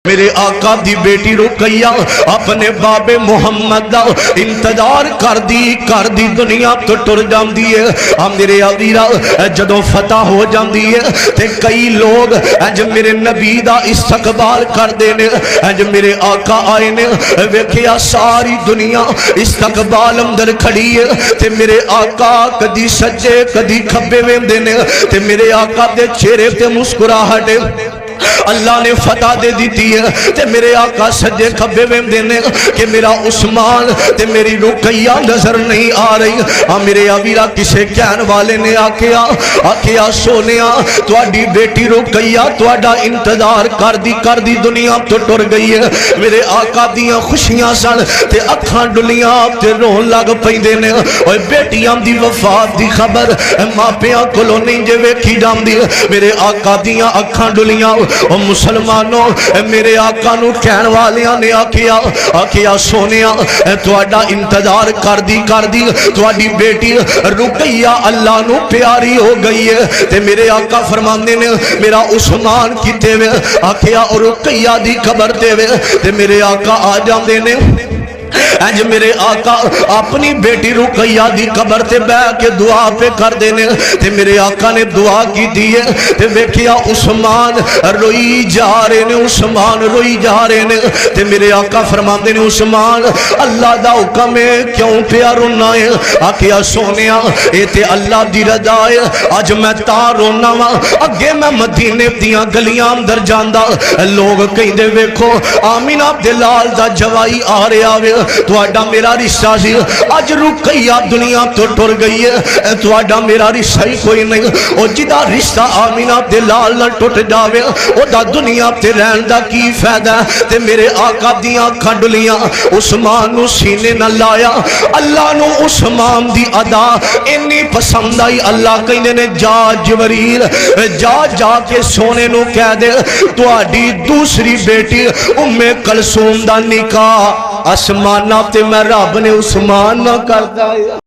میرے آقا دی بیٹی رقیہ اپنے باب محمد دا انتظار کر دی دنیا تو ٹر جاندی ہے۔ میرے عزیزا جدوں فتح ہو جاندی ہے تے کئی لوگ اج میرے نبی دا استقبال کر دینے، اج میرے آقا آئے نے ویکھیا ساری دنیا استقبال اندر کھڑی ہے تے میرے آقا کدی سجے کدی کھبے ویندے نے تے میرے آقا دے چہرے تے مسکراہٹ اللہ نے فتح دے دیتی ہے تے میرے آقا سجے کھبے ویندے نے کہ میرا عثمان تے میری رقیہ نظر نہیں آ رہی۔ میرے آویرا کسے کہن والے نے آکھیا سونیا تواڈی بیٹی رقیہ تواڈا انتظار کر دی دنیا تو ٹر گئی ہے۔ میرے آقا دیاں خوشیاں سن تے اکھاں ڈلیاں تے رون لگ پیندے نے۔ اوے بیٹیاں دی وفات دی خبر ماپیاں کولوں نہیں جے ویکھی جاندی، میرے آقا دیاں اکھاں ڈلیاں۔ او مسلمانوں میرے آقا نو کہن والیاں نے آکھیا سونیا تواڈا انتظار کر دی تواڈی بیٹی رقیہ اللہ نو پیاری ہو گئی ہے تے میرے آقا فرماندے نے میرا عثمان کتے وے؟ آکھیا رقیہ دی خبر دے وے تے میرے آقا آ جاندے نے۔ اج میرے آقا اپنی بیٹی رقیہ دی قبر تے بیٹھ کے دعا پہ کر دینے تے میرے آقا نے دعا کی دیئے تے ویکھیا عثمان روئی جا رہے نے، عثمان روئی جا رہے نے تے میرے آقا فرماندے نے عثمان اللہ دا حکم ہے کیوں پیا رونا ہے؟ آکھیا سونیا اے تے اللہ دی رضا ہے اج میں تا رونا وا اگے میں مدینے دیاں گلیاں اندر جاندا لوگ کہندے ویکھو آمینہ دے لال دا جوائی آ رہا وے تواڈا میرا رشتہ سی، اج رقیہ دنیا تو ٹر گئی ہے تواڈا میرا رشتہ ہی کوئی نہیں۔ او جدا رشتہ آمینہ دے لال نال ٹوٹ جاوے او دا دنیا تے رہن دا کی فائدہ تے میرے آقا دیاں اکھاں ڈلیاں عثمان نو سینے نہ لایا۔ اللہ نو عثمان دی ادا انی پسند آئی، اللہ کہندے نے جا جبریل جا کے سونے نو کہہ دے تواڈی دوسری بیٹی ام کلثوم دا نکاح آسمانہ تے میں رب نے عثمان نہ کردا ہے۔